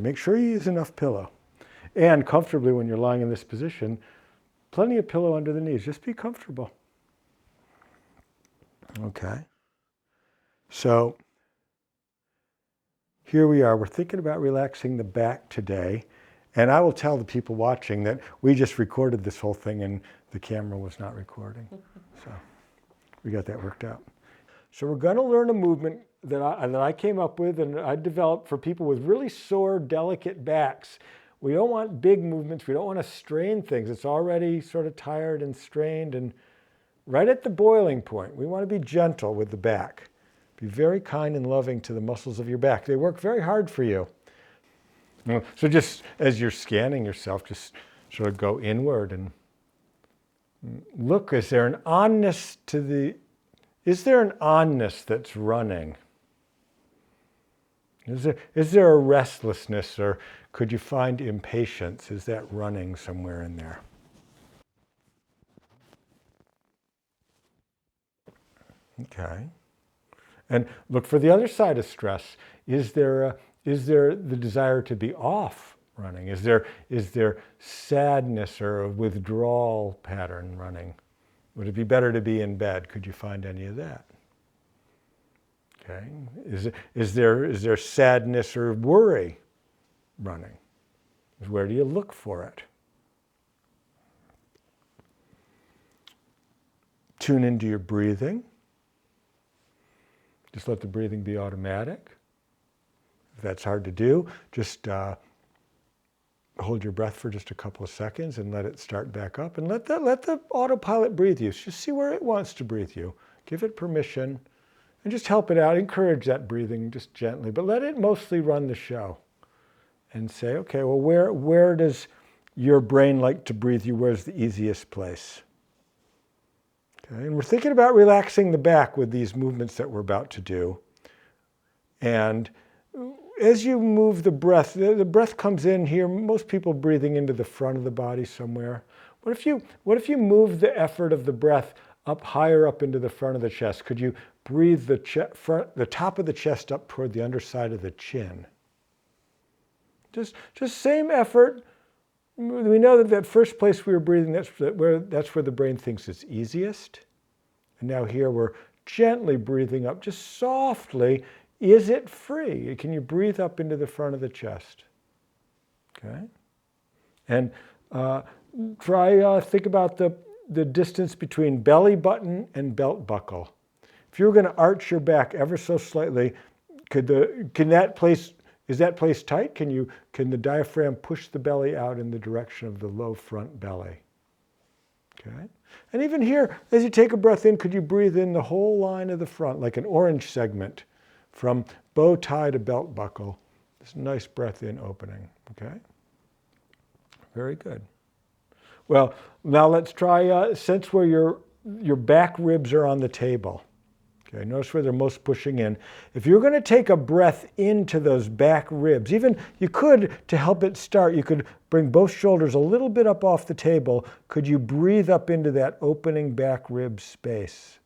Make sure you use enough pillow. And comfortably when you're lying in this position, plenty of pillow under the knees. Just be comfortable. Okay. So here we are. We're thinking about relaxing the back today. And I will tell the people watching that we just recorded this whole thing and the camera was not recording. So we got that worked out. So we're going to learn a movement that I came up with and I developed for people with really sore, delicate backs. We don't want big movements. We don't want to strain things. It's already sort of tired and strained and right at the boiling point. We want to be gentle with the back. Be very kind and loving to the muscles of your back. They work very hard for you. So just as you're scanning yourself, just sort of go inward and look, is there an onness that's running? Is there a restlessness, or could you find impatience? Is that running somewhere in there? Okay. And look for the other side of stress. Is there the desire to be off running? Is there sadness or a withdrawal pattern running? Would it be better to be in bed? Could you find any of that? Okay. Is there sadness or worry running? Where do you look for it? Tune into your breathing. Just let the breathing be automatic. If that's hard to do, just hold your breath for just a couple of seconds and let it start back up. And let the autopilot breathe you. Just see where it wants to breathe you. Give it permission and just help it out. Encourage that breathing just gently, but let it mostly run the show. And say, okay, well, where does your brain like to breathe you? Where's the easiest place? Okay, and we're thinking about relaxing the back with these movements that we're about to do. And as you move the breath comes in here, most people breathing into the front of the body somewhere. What if you move the effort of the breath up higher up into the front of the chest? Could you breathe the top of the chest up toward the underside of the chin? Just same effort. We know that first place we were breathing, that's where the brain thinks it's easiest. And now here we're gently breathing up, just softly. Is it free? Can you breathe up into the front of the chest? Okay. And think about the distance between belly button and belt buckle. If you were going to arch your back ever so slightly, is that place tight? Can the diaphragm push the belly out in the direction of the low front belly? Okay. And even here, as you take a breath in, could you breathe in the whole line of the front, like an orange segment from bow tie to belt buckle? This nice breath in opening. Okay. Very good. Well, now let's try sense where your back ribs are on the table. Okay, notice where they're most pushing in. If you're going to take a breath into those back ribs, even you could, to help it start, you could bring both shoulders a little bit up off the table. Could you breathe up into that opening back rib space?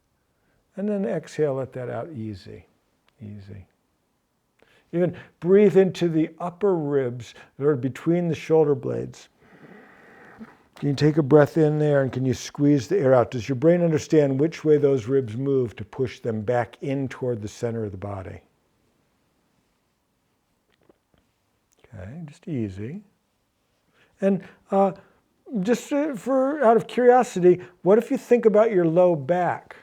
And then exhale, let that out easy, easy. Even breathe into the upper ribs that are between the shoulder blades. Can you take a breath in there and can you squeeze the air out? Does your brain understand which way those ribs move to push them back in toward the center of the body? Okay, just easy. And just out of curiosity, what if you think about your low back?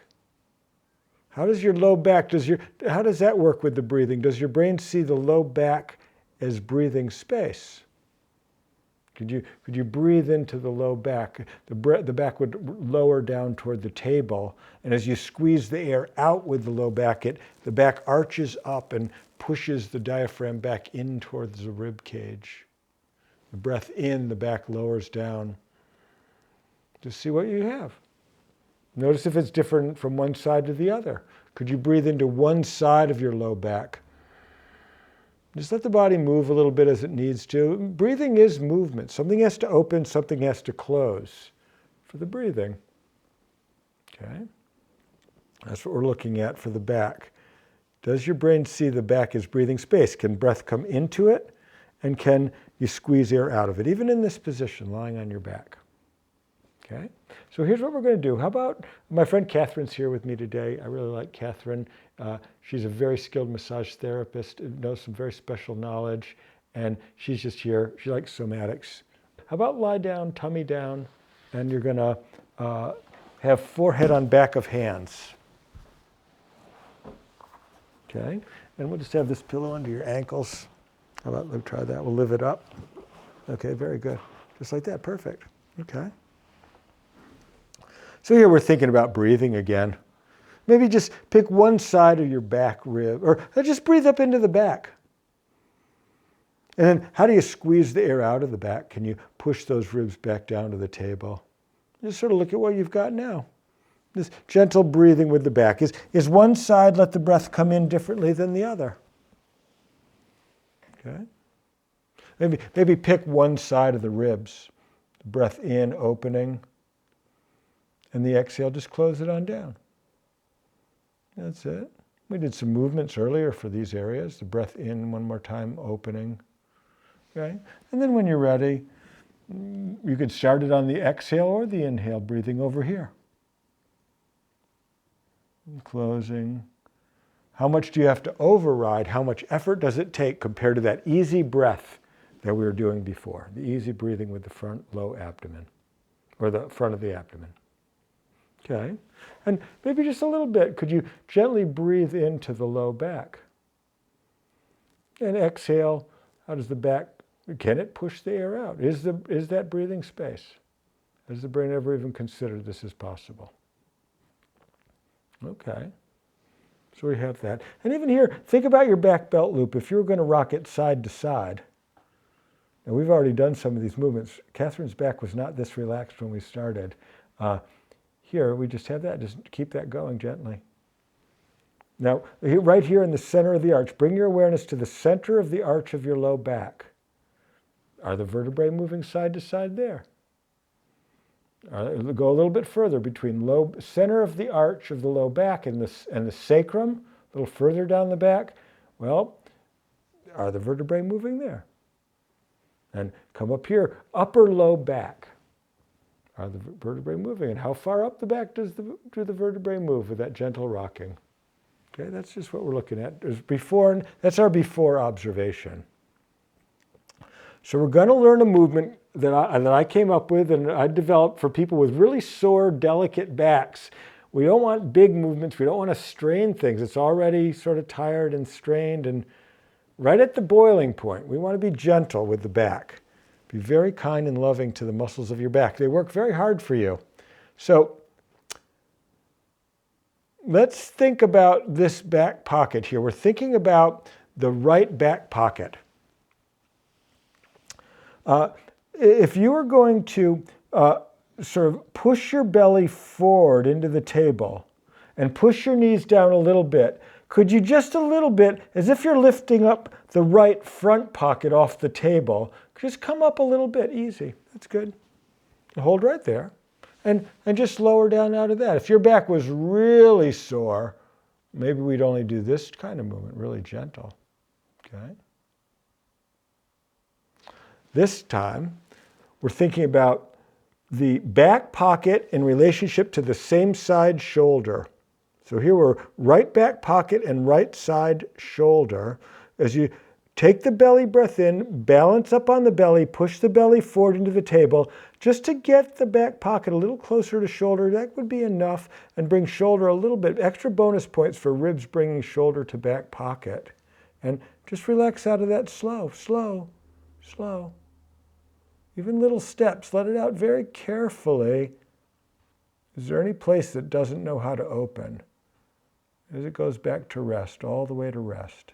How does your low back, how does that work with the breathing? Does your brain see the low back as breathing space? Could you breathe into the low back? The back would lower down toward the table, and as you squeeze the air out with the low back, the back arches up and pushes the diaphragm back in towards the rib cage. The breath in, the back lowers down. Just see what you have. Notice if it's different from one side to the other. Could you breathe into one side of your low back? Just let the body move a little bit as it needs to. Breathing is movement. Something has to open, something has to close for the breathing. Okay? That's what we're looking at for the back. Does your brain see the back as breathing space? Can breath come into it And can you squeeze air out of it, even in this position, lying on your back? Okay, so here's what we're going to do. How about, my friend Catherine's here with me today. I really like Catherine. She's a very skilled massage therapist, knows some very special knowledge, and she's just here. She likes somatics. How about lie down, tummy down, and you're going to have forehead on back of hands. Okay, and we'll just have this pillow under your ankles. How about, let's try that. We'll lift it up. Okay, very good. Just like that, perfect. Okay. So here we're thinking about breathing again. Maybe just pick one side of your back rib, or just breathe up into the back. And then how do you squeeze the air out of the back? Can you push those ribs back down to the table? Just sort of look at what you've got now. This gentle breathing with the back. Is one side let the breath come in differently than the other? Okay. Maybe pick one side of the ribs. The breath in, opening. And the exhale, just close it on down. That's it. We did some movements earlier for these areas. The breath in one more time, opening. Okay? And then when you're ready, you could start it on the exhale or the inhale, breathing over here. And closing. How much do you have to override? How much effort does it take compared to that easy breath that we were doing before? The easy breathing with the front low abdomen, or the front of the abdomen. Okay, and maybe just a little bit. Could you gently breathe into the low back? And exhale. How does the back, can it push the air out? Is that breathing space? Has the brain ever even considered this is possible? Okay, so we have that. And even here, think about your back belt loop. If you were going to rock it side to side, and we've already done some of these movements. Catherine's back was not this relaxed when we started. Here, we just have that. Just keep that going gently. Now, right here in the center of the arch, bring your awareness to the center of the arch of your low back. Are the vertebrae moving side to side there? Go a little bit further between center of the arch of the low back and the sacrum, a little further down the back. Well, are the vertebrae moving there? And come up here, upper low back. Are the vertebrae moving? And how far up the back do the vertebrae move with that gentle rocking? Okay, that's just what we're looking at. That's our before observation. So we're going to learn a movement that I came up with and I developed for people with really sore, delicate backs. We don't want big movements. We don't want to strain things. It's already sort of tired and strained and right at the boiling point. We want to be gentle with the back. Be very kind and loving to the muscles of your back. They work very hard for you. So let's think about this back pocket here. We're thinking about the right back pocket. If you were going to sort of push your belly forward into the table and push your knees down a little bit, could you just a little bit, as if you're lifting up the right front pocket off the table, just come up a little bit, easy. That's good. Hold right there. And just lower down out of that. If your back was really sore, maybe we'd only do this kind of movement, really gentle. Okay? This time, we're thinking about the back pocket in relationship to the same side shoulder. So here we're right back pocket and right side shoulder. As you take the belly breath in, balance up on the belly, push the belly forward into the table, just to get the back pocket a little closer to shoulder. That would be enough, and bring shoulder a little bit. Extra bonus points for ribs bringing shoulder to back pocket. And just relax out of that slow, slow, slow. Even little steps, let it out very carefully. Is there any place that doesn't know how to open? As it goes back to rest, all the way to rest.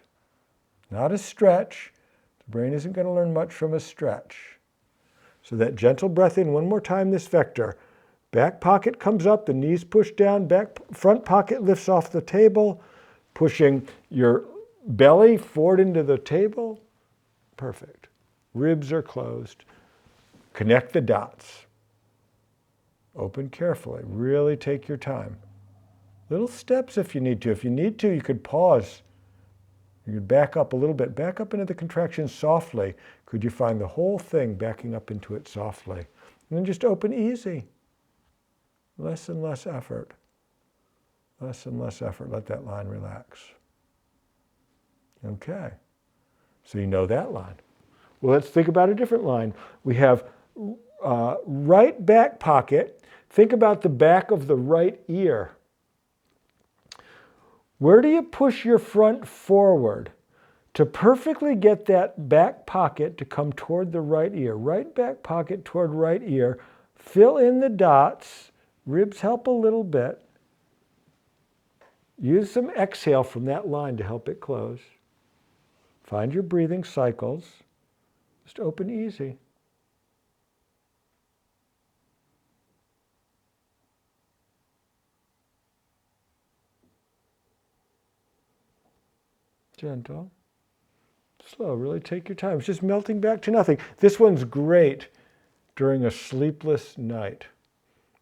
Not a stretch. The brain isn't going to learn much from a stretch. So that gentle breath in, one more time, this vector. Back pocket comes up, the knees push down, front pocket lifts off the table, pushing your belly forward into the table. Perfect. Ribs are closed. Connect the dots. Open carefully. Really take your time. Little steps if you need to. If you need to, you could pause. You could back up a little bit, back up into the contraction softly. Could you find the whole thing backing up into it softly? And then just open easy. Less and less effort. Less and less effort. Let that line relax. Okay. So you know that line. Well, let's think about a different line. We have right back pocket. Think about the back of the right ear. Where do you push your front forward to perfectly get that back pocket to come toward the right ear? Right back pocket toward right ear. Fill in the dots. Ribs help a little bit. Use some exhale from that line to help it close. Find your breathing cycles. Just open easy. Gentle. Slow. Really take your time. It's just melting back to nothing. This one's great during a sleepless night.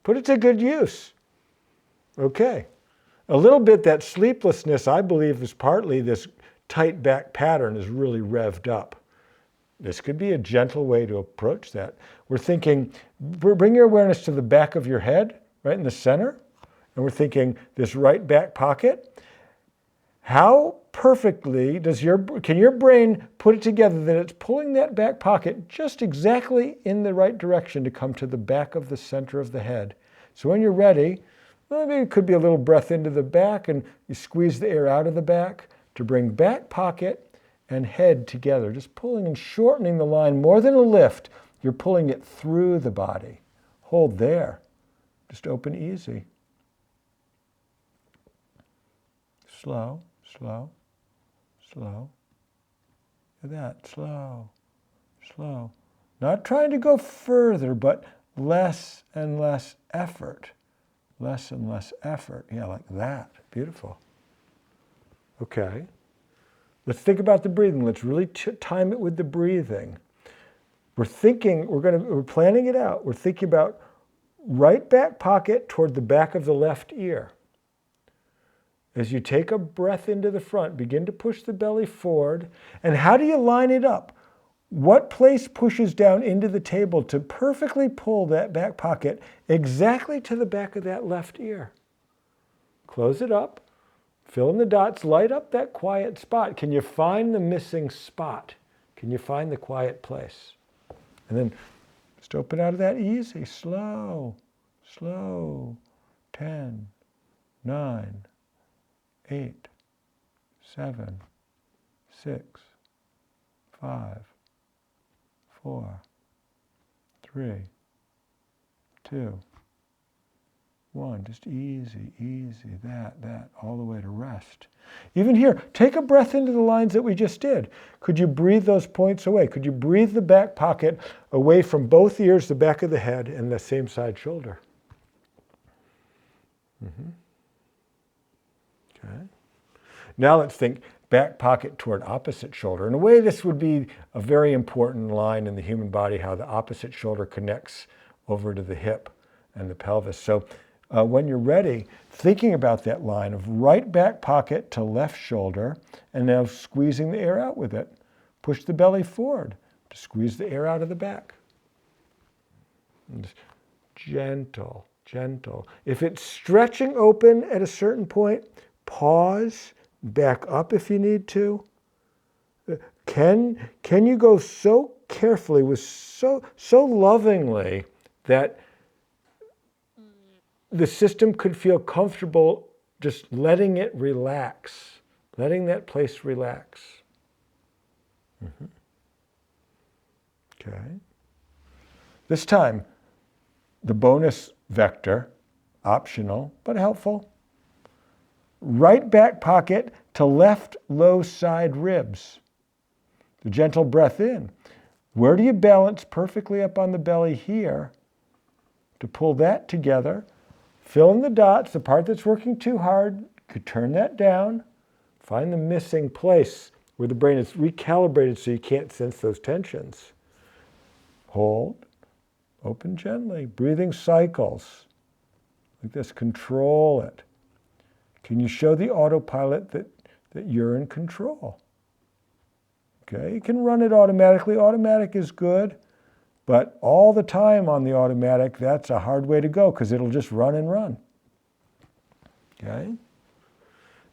Put it to good use. Okay. A little bit that sleeplessness, I believe, is partly this tight back pattern is really revved up. This could be a gentle way to approach that. We're thinking, bring your awareness to the back of your head, right in the center. And we're thinking this right back pocket. How perfectly can your brain put it together that it's pulling that back pocket just exactly in the right direction to come to the back of the center of the head? So when you're ready, well, maybe it could be a little breath into the back and you squeeze the air out of the back to bring back pocket and head together, just pulling and shortening the line more than a lift. You're pulling it through the body. Hold there. Just open easy. Slow, slow, slow. Look at that. Slow, slow. Not trying to go further, but less and less effort. Less and less effort. Yeah, like that. Beautiful. Okay. Let's think about the breathing. Let's really time it with the breathing. We're planning it out. We're thinking about right back pocket toward the back of the left ear. As you take a breath into the front, begin to push the belly forward. And how do you line it up? What place pushes down into the table to perfectly pull that back pocket exactly to the back of that left ear? Close it up. Fill in the dots, light up that quiet spot. Can you find the missing spot? Can you find the quiet place? And then just open out of that easy, slow, slow. 10, 9, 8, 7, 6, 5, 4, 3, 2, 1, just easy, easy, that, all the way to rest. Even here, take a breath into the lines that we just did. Could you breathe those points away? Could you breathe the back pocket away from both ears, the back of the head, and the same side shoulder? Okay. Now let's think back pocket toward opposite shoulder. In a way, this would be a very important line in the human body, how the opposite shoulder connects over to the hip and the pelvis. So when you're ready, thinking about that line of right back pocket to left shoulder, and now squeezing the air out with it. Push the belly forward to squeeze the air out of the back. And gentle, gentle. If it's stretching open at a certain point, pause, back up if you need to. Can you go so carefully, with so lovingly that the system could feel comfortable just letting it relax, letting that place relax? Okay. This time, the bonus vector, optional but helpful. Right back pocket to left low side ribs. The gentle breath in. Where do you balance perfectly up on the belly here to pull that together? Fill in the dots, the part that's working too hard, could turn that down. Find the missing place where the brain is recalibrated so you can't sense those tensions. Hold, open gently, breathing cycles. Like this, control it. Can you show the autopilot that you're in control? Okay, you can run it automatically. Automatic is good, but all the time on the automatic, that's a hard way to go because it'll just run and run. Okay.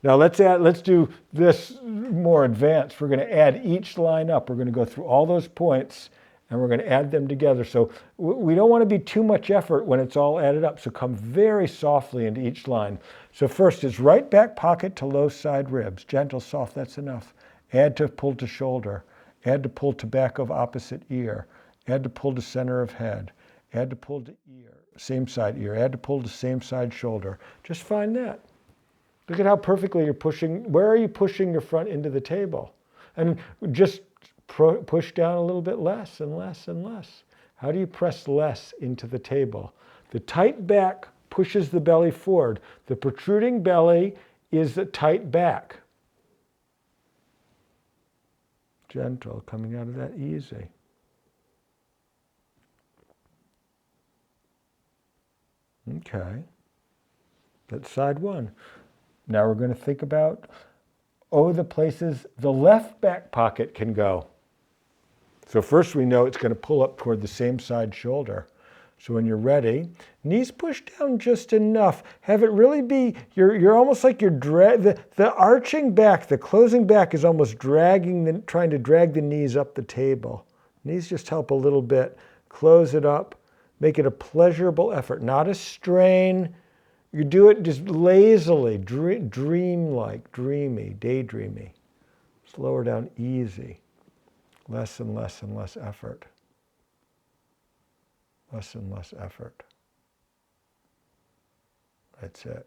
Now let's do this more advanced. We're going to add each line up. We're going to go through all those points and we're going to add them together. So we don't want to be too much effort when it's all added up. So come very softly into each line. So first is right back pocket to low side ribs. Gentle, soft, that's enough. Add to pull to shoulder. Add to pull to back of opposite ear. Add to pull to center of head. Add to pull to ear, same side ear. Add to pull to same side shoulder. Just find that. Look at how perfectly you're pushing. Where are you pushing your front into the table? And just push down a little bit less and less and less. How do you press less into the table? The tight back pushes the belly forward. The protruding belly is the tight back. Gentle, coming out of that easy. Okay, that's side one. Now we're going to think about, the places the left back pocket can go. So first we know it's going to pull up toward the same side shoulder. So when you're ready, knees push down just enough. Have it really be, you're almost like the arching back, the closing back is almost trying to drag the knees up the table. Knees just help a little bit. Close it up. Make it a pleasurable effort, not a strain. You do it just lazily, dream-like, dreamy, daydreamy. Slower down, easy. Less and less and less effort. Less and less effort. That's it.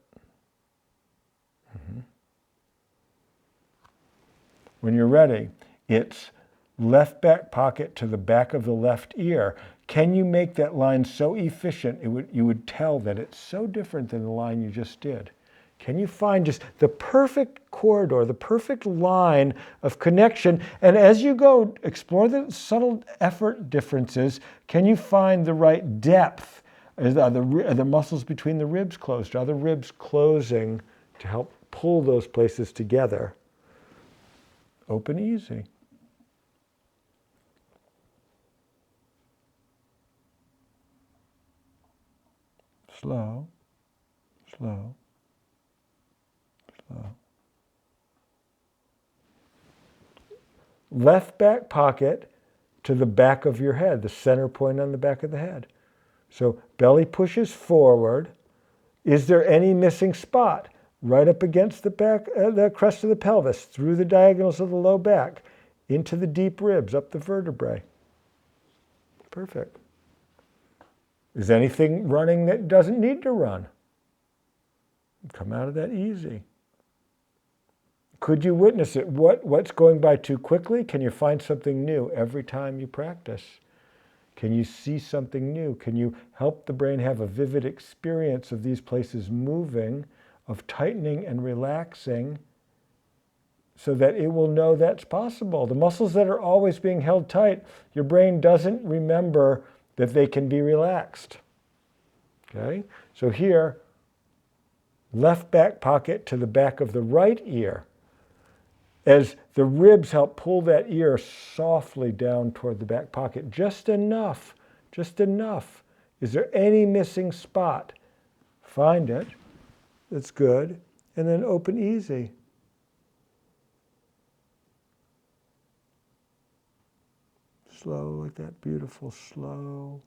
When you're ready, it's left back pocket to the back of the left ear. Can you make that line so efficient you would tell that it's so different than the line you just did? Can you find just the perfect corridor, the perfect line of connection? And as you go, explore the subtle effort differences. Can you find the right depth? Are the muscles between the ribs closed? Are the ribs closing to help pull those places together? Open easy. Slow, slow, slow. Left back pocket to the back of your head, the center point on the back of the head. So belly pushes forward. Is there any missing spot? Right up against the back, the crest of the pelvis, through the diagonals of the low back, into the deep ribs, up the vertebrae. Perfect. Is anything running that doesn't need to run? Come out of that easy. Could you witness it? What's going by too quickly? Can you find something new every time you practice? Can you see something new? Can you help the brain have a vivid experience of these places moving, of tightening and relaxing, so that it will know that's possible? The muscles that are always being held tight, your brain doesn't remember that they can be relaxed. Okay? So here, left back pocket to the back of the right ear, as the ribs help pull that ear softly down toward the back pocket. Just enough, just enough. Is there any missing spot? Find it. That's good. And then open easy. Slow like that, beautiful, slow,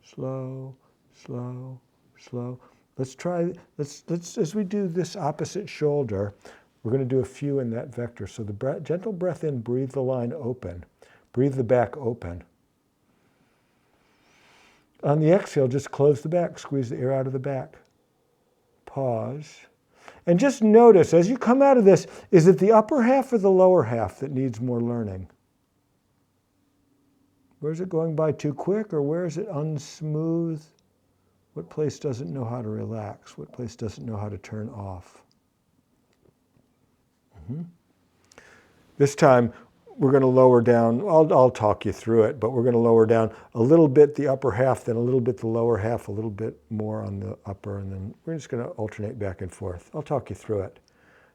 slow, slow, slow. Let's try, as we do this opposite shoulder, we're going to do a few in that vector. So the gentle breath in, breathe the line open. Breathe the back open. On the exhale, just close the back, squeeze the air out of the back. Pause. And just notice, as you come out of this, is it the upper half or the lower half that needs more learning? Where is it going by too quick, or where is it unsmooth? What place doesn't know how to relax? What place doesn't know how to turn off? This time, we're going to lower down. I'll talk you through it, but we're going to lower down a little bit the upper half, then a little bit the lower half, a little bit more on the upper, and then we're just going to alternate back and forth. I'll talk you through it.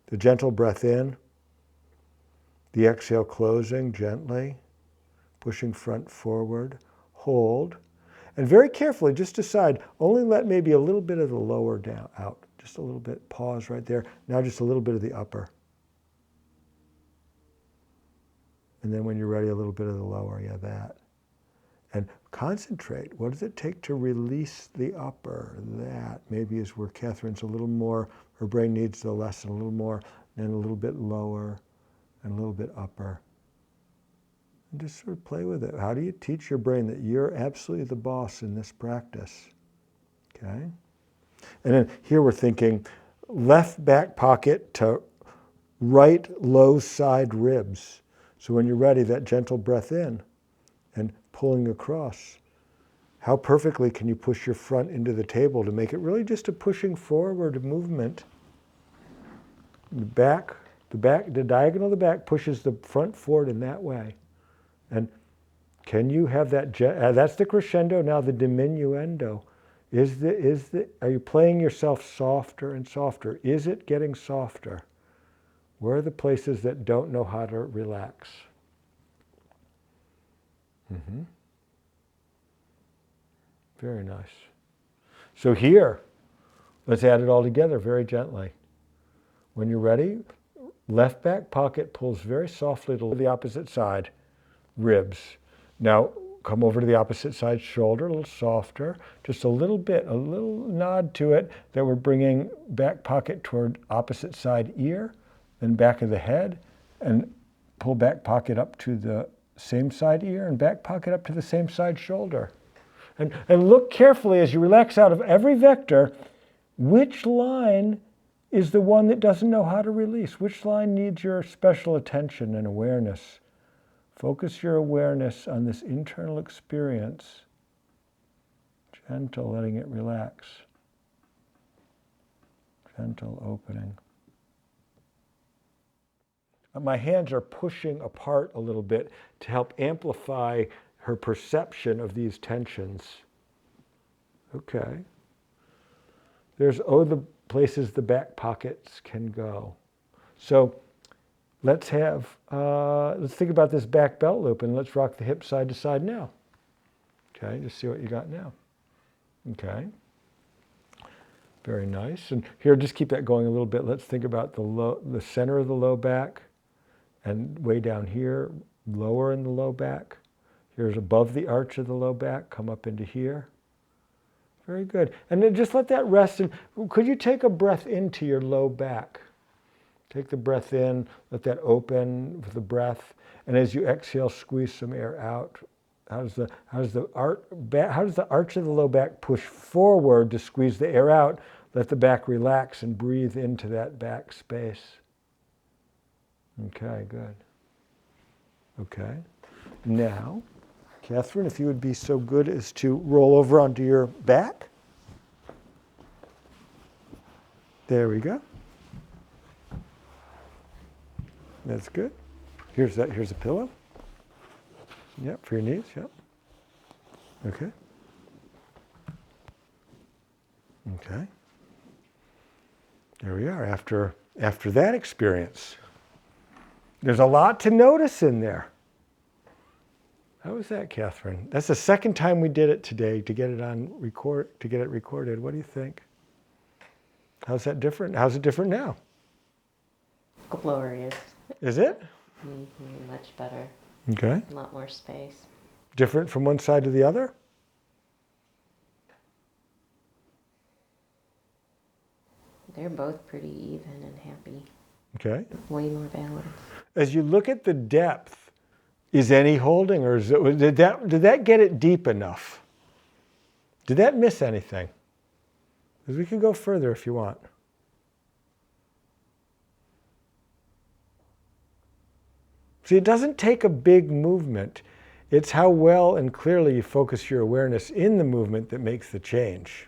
The gentle breath in, The exhale closing gently, pushing front forward, hold. And very carefully, just decide, only let maybe a little bit of the lower down out. Just a little bit, pause right there. Now just a little bit of the upper. And then when you're ready, a little bit of the lower, yeah, that. And concentrate. What does it take to release the upper? That maybe is where Catherine's a little more, her brain needs the lesson a little more, and a little bit lower, and a little bit upper. And just sort of play with it. How do you teach your brain that you're absolutely the boss in this practice? Okay? And then here we're thinking left back pocket to right low side ribs. So when you're ready, that gentle breath in and pulling across. How perfectly can you push your front into the table to make it really just a pushing forward movement? The diagonal of the back pushes the front forward in that way. And can you have that, that's the crescendo, now the diminuendo. Are you playing yourself softer and softer? Is it getting softer? Where are the places that don't know how to relax? Mm-hmm. Very nice. So here, let's add it all together very gently. When you're ready, left back pocket pulls very softly to the opposite side, ribs. Now come over to the opposite side shoulder, a little softer, just a little bit, a little nod to it that we're bringing back pocket toward opposite side ear, then back of the head, and pull back pocket up to the same side ear and back pocket up to the same side shoulder. And look carefully as you relax out of every vector, which line is the one that doesn't know how to release? Which line needs your special attention and awareness? Focus your awareness on this internal experience. Gentle, letting it relax. Gentle opening. My hands are pushing apart a little bit to help amplify her perception of these tensions. Okay. There's, the places the back pockets can go. So let's think about this back belt loop and let's rock the hips side to side now. Okay, just see what you got now. Okay. Very nice. And here, just keep that going a little bit. Let's think about the center of the low back and way down here, lower in the low back. Here's above the arch of the low back, come up into here. Very good. And then just let that rest. And could you take a breath into your low back? Take the breath in, let that open with the breath. And as you exhale, squeeze some air out. How does the arch of the low back push forward to squeeze the air out? Let the back relax and breathe into that back space. Okay, good. Okay. Now, Catherine, if you would be so good as to roll over onto your back. There we go. That's good. Here's a pillow. Yep, for your knees, yep. Okay. Okay. There we are, after that experience. There's a lot to notice in there. How was that, Catherine? That's the second time we did it today to get it recorded. What do you think? How's that different? How's it different now? Glorious. Is it? Mm-hmm, much better. Okay. A lot more space. Different from one side to the other? They're both pretty even and happy. Okay. Way more balance. As you look at the depth, is any holding, or did that get it deep enough? Did that miss anything? Because we can go further if you want. See, it doesn't take a big movement. It's how well and clearly you focus your awareness in the movement that makes the change.